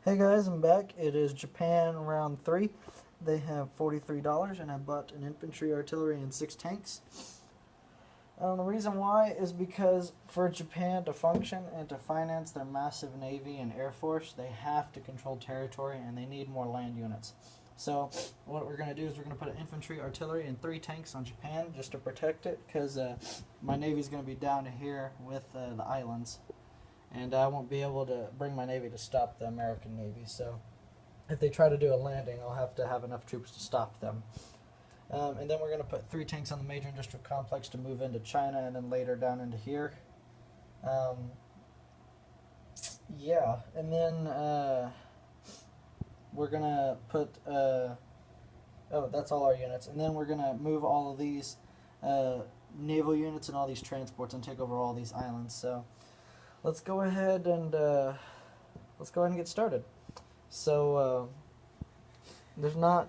Hey guys, I'm back. It is Japan round 3. They have $43 and I bought an infantry, artillery, and 6 tanks. The reason why is because for Japan to function and to finance their massive navy and air force, they have to control territory and they need more land units. So what we're going to do is we're going to put an infantry, artillery, and 3 tanks on Japan just to protect it because my navy is going to be down here with the islands. And I won't be able to bring my navy to stop the American navy. So if they try to do a landing, I'll have to have enough troops to stop them. And then we're going to put 3 tanks on the major industrial complex to move into China and then later down into here. Yeah, and then we're going to put, oh, that's all our units. And then we're going to move all of these naval units and all these transports and take over all these islands. So let's go ahead and get started. So there's not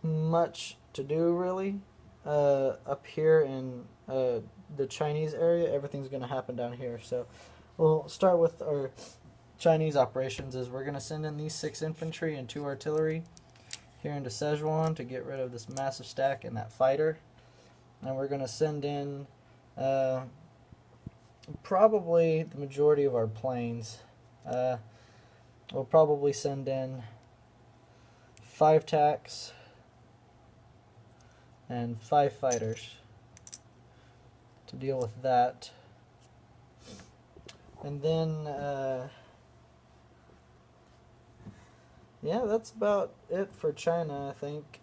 much to do really up here in the Chinese area. Everything's going to happen down here. So we'll start with our Chinese operations. Is we're going to send in these 6 infantry and 2 artillery here into Szechuan to get rid of this massive stack and that fighter. And we're going to send in probably the majority of our planes. We'll probably send in 5 TACs and 5 fighters to deal with that. And then, yeah, that's about it for China, I think.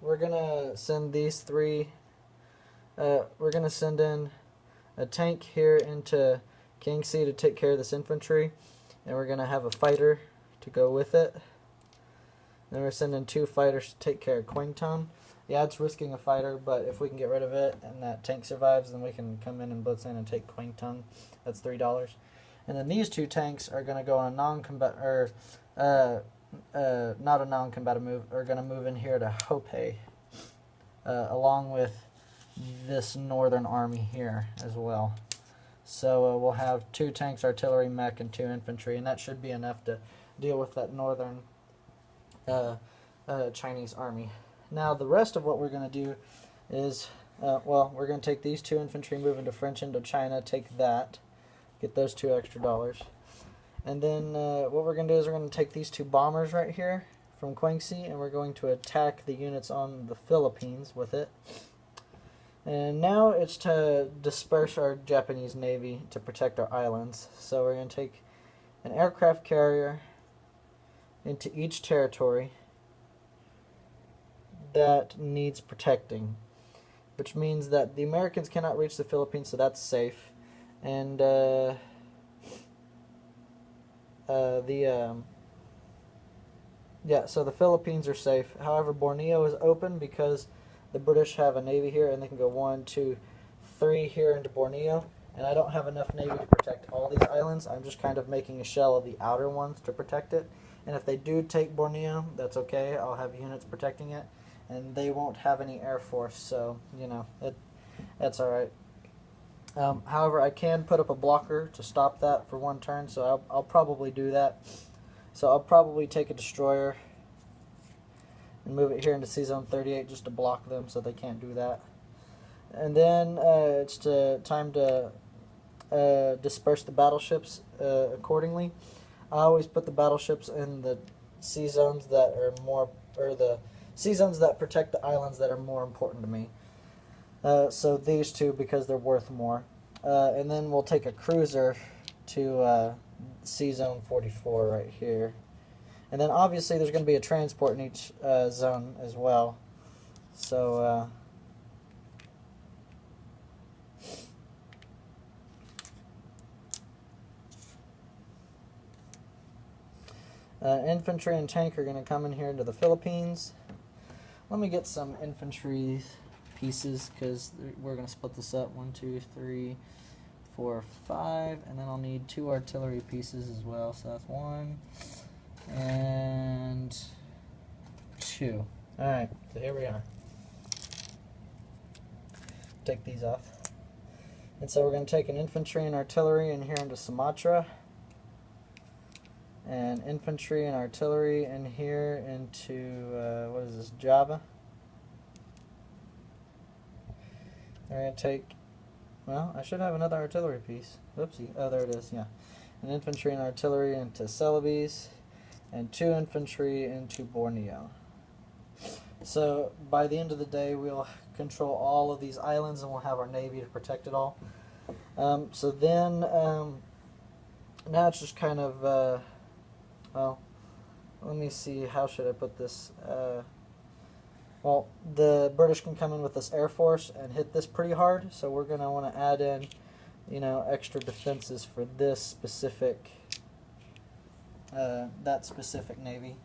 We're going to send these 3. We're going to send in a tank here into Kangxi to take care of this infantry. And we're going to have a fighter to go with it. Then we're sending 2 fighters to take care of Quangtung. Yeah, it's risking a fighter, but if we can get rid of it and that tank survives, then we can come in and blitz in and take Quangtung. That's $3. And then these 2 tanks are going to go on a non-combat, or not a non-combative move, are going to move in here to Hopei, along with this northern army here as well. So we'll have 2 tanks, artillery, mech, and 2 infantry, and that should be enough to deal with that northern Chinese army. Now the rest of what we're going to do is, we're going to take these 2 infantry, move into French Indochina, take that, get those $2 extra. And then what we're going to do is we're going to take these 2 bombers right here from Kangxi, and we're going to attack the units on the Philippines with it. And now it's to disperse our Japanese navy to protect our islands. So we're going to take an aircraft carrier into each territory that needs protecting, which means that the Americans cannot reach the Philippines, so that's safe. And so the Philippines are safe. However, Borneo is open because the British have a navy here, and they can go 1, 2, 3 here into Borneo. And I don't have enough navy to protect all these islands. I'm just kind of making a shell of the outer ones to protect it. And if they do take Borneo, that's okay. I'll have units protecting it, and they won't have any air force, so that's all right. However, I can put up a blocker to stop that for 1 turn, so I'll probably do that. So I'll probably take a destroyer and move it here into C-Zone 38 just to block them so they can't do that. And then it's time to disperse the battleships accordingly. I always put the battleships in the C-Zones that are more, or the C-Zones that protect the islands that are more important to me. So these 2 because they're worth more. And then we'll take a cruiser to C-Zone 44 right here. And then obviously there's going to be a transport in each zone as well. So infantry and tank are going to come in here into the Philippines. Let me get some infantry pieces because we're going to split this up. 1, 2, 3, 4, 5, and then I'll need 2 artillery pieces as well. So that's 1 and 2. All right, so here we are. Take these off. And so we're going to take an infantry and artillery in here into Sumatra. and infantry and artillery in here into, what is this, Java. They're going to take, well, I should have another artillery piece. Oopsie. Oh, there it is, yeah. An infantry and artillery into Celebes, and 2 infantry into Borneo. So by the end of the day, we'll control all of these islands, and we'll have our navy to protect it all. So then, now it's just kind of, well, let me see, how should I put this? Well, the British can come in with this Air Force and hit this pretty hard, so we're going to want to add in, you know, extra defenses for this specific, that specific navy.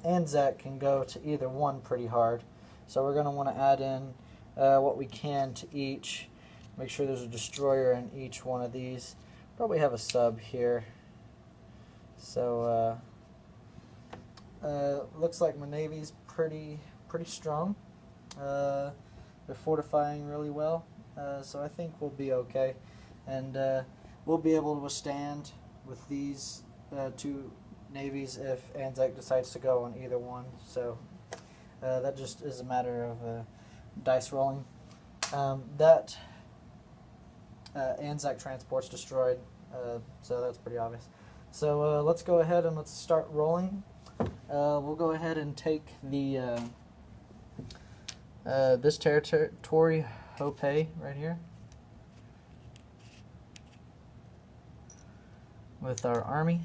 Anzac can go to either one pretty hard, so we're going to want to add in what we can to each. Make sure there's a destroyer in each one of these. Probably have a sub here. So looks like my navy's pretty strong. They're fortifying really well, so I think we'll be okay, and we'll be able to withstand with these 2 navies if Anzac decides to go on either one. So that just is a matter of dice rolling. That Anzac transport's destroyed, so that's pretty obvious. So let's go ahead and let's start rolling. We'll go ahead and take the this territory, Hope right here, with our army.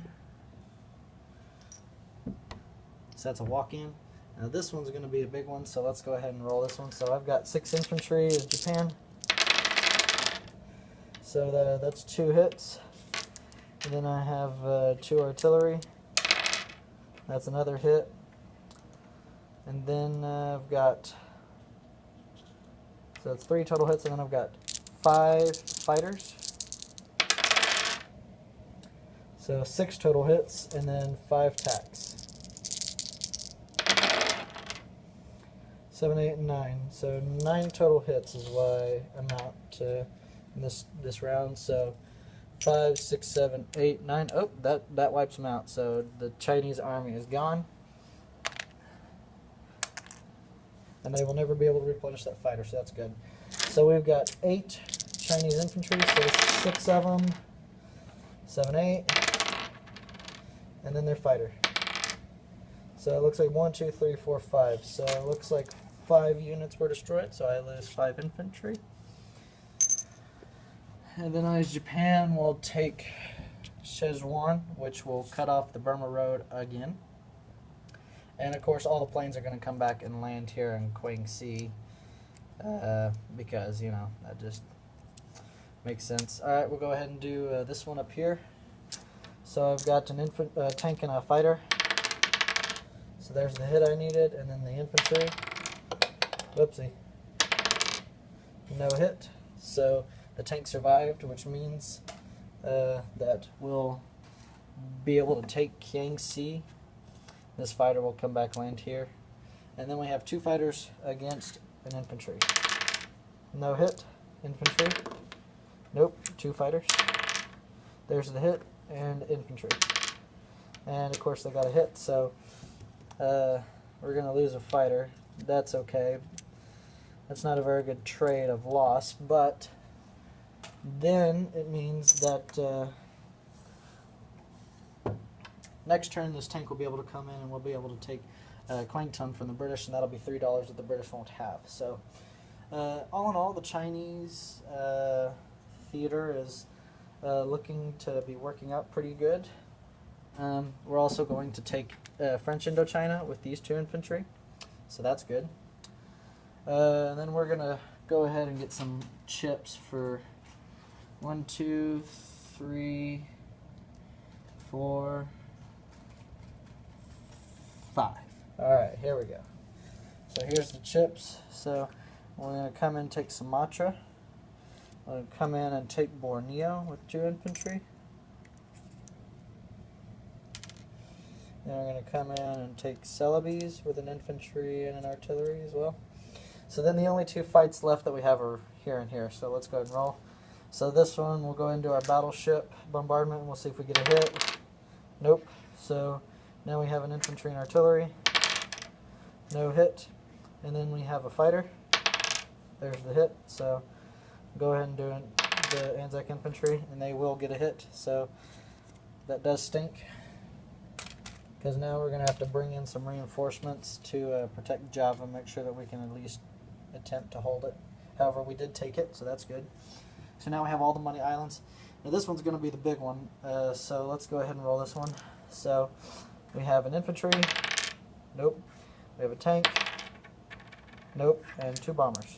So that's a walk-in. Now this one's going to be a big one, so let's go ahead and roll this one. So I've got 6 infantry in Japan. So that's 2 hits. And then I have 2 artillery. That's another hit. And then I've got, so it's 3 total hits, and then I've got 5 fighters. So 6 total hits, and then 5 tacks. 7, 8, and 9. So 9 total hits is what I amount to in this round. So 5, 6, 7, 8, 9. Oh, that wipes them out. So the Chinese army is gone, and they will never be able to replenish that fighter. So that's good. So we've got 8 Chinese infantry. So 6 of them, 7, 8, and then their fighter. So it looks like 1, 2, 3, 4, 5. So it looks like 5 units were destroyed, so I lose 5 infantry. And then as Japan will take Szechuan, which will cut off the Burma Road again. And of course all the planes are going to come back and land here in Kwangsi, because, you know, that just makes sense. Alright, we'll go ahead and do this one up here. So I've got an tank and a fighter. So there's the hit I needed, and then the infantry. Whoopsie. No hit. So the tank survived, which means that we'll be able to take Kwangsi. This fighter will come back, land here. And then we have 2 fighters against an infantry. No hit. Infantry. Nope. 2 fighters. There's the hit and infantry. And of course they got a hit, so we're going to lose a fighter. That's okay. That's not a very good trade of loss, but then it means that next turn this tank will be able to come in and we'll be able to take Kwangtung from the British, and that'll be $3 that the British won't have. So all in all, the Chinese theater is looking to be working out pretty good. We're also going to take French Indochina with these 2 infantry, so that's good. And then we're going to go ahead and get some chips for 1, 2, 3, 4, 5. Alright, here we go. So here's the chips. So we're going to come in and take Sumatra. We're going to come in and take Borneo with 2 infantry. Then we're going to come in and take Celebes with an infantry and an artillery as well. So then the only 2 fights left that we have are here and here. So let's go ahead and roll. So this one will go into our battleship bombardment, and we'll see if we get a hit. Nope. So now we have an infantry and artillery. No hit. And then we have a fighter. There's the hit. So go ahead and do the Anzac infantry, and they will get a hit. So that does stink, because now we're going to have to bring in some reinforcements to protect Java, make sure that we can at least attempt to hold it. However, we did take it, so that's good. So now we have all the money islands. Now this one's going to be the big one, so let's go ahead and roll this one. So we have an infantry. Nope. We have a tank. Nope. And 2 bombers.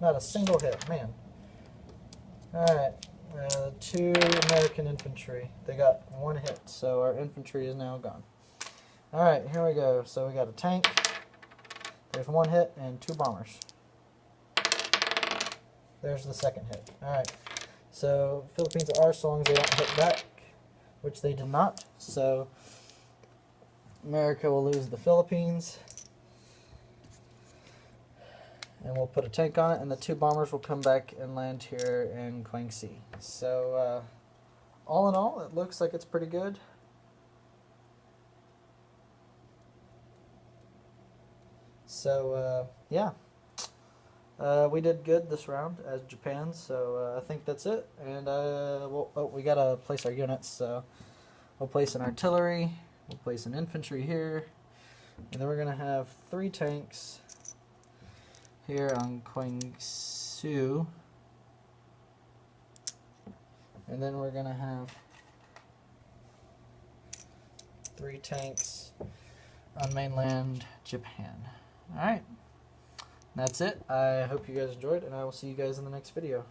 Not a single hit, man. Alright, 2 American infantry. They got 1 hit, so our infantry is now gone. Alright, here we go. So we got a tank. There's 1 hit and 2 bombers. There's the second hit. Alright, so Philippines are as long as they don't hit back, which they did not. So America will lose the Philippines. And we'll put a tank on it, and the 2 bombers will come back and land here in Kwangsi. So, all in all, it looks like it's pretty good. So, yeah. We did good this round as Japan, so I think that's it. And, we gotta place our units, so we'll place an artillery, we'll place an infantry here, and then we're gonna have 3 tanks here on Kwangsu, and then we're gonna have 3 tanks on mainland Japan. Alright, that's it. I hope you guys enjoyed, and I will see you guys in the next video.